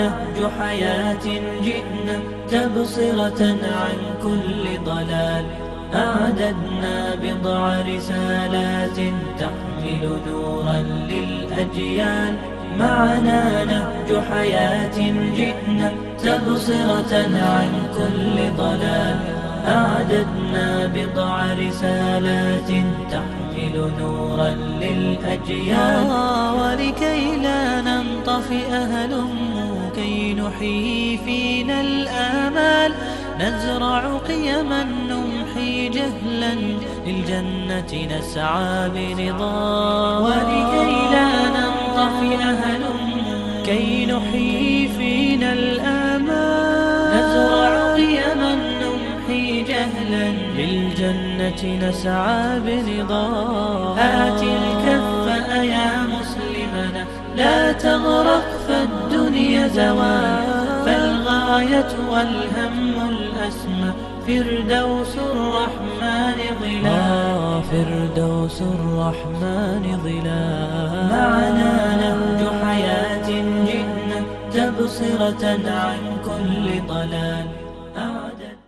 نهج حياة جئنا تبصرة عن كل ضلال. أعددنا بضع رسالات تحمل نورا للأجيال. معنا نهج حياة جئنا تبصرة عن كل ضلال. أعددنا بضع رسالات تحمل نورا للأجيال. ولكي لا ننطفئ هلموا كي نحيي فينا الآمال. نزرع قيما نمحي جهلا للجنة نسعى برضا. ولكي لا ننطفئ هلموا كي نحيي فينا الآمال. نزرع قيما نمحي جهلا للجنة نسعى برضا. هات الكف يا مسلمنا لا تغرق فالدنيا زوال. فالغاية والهم الأسمى فردوس الرحمن ظلال. فردوس الرحمن ظلال. معنا نهج حياة جئنا تبصرة عن كل ضلال.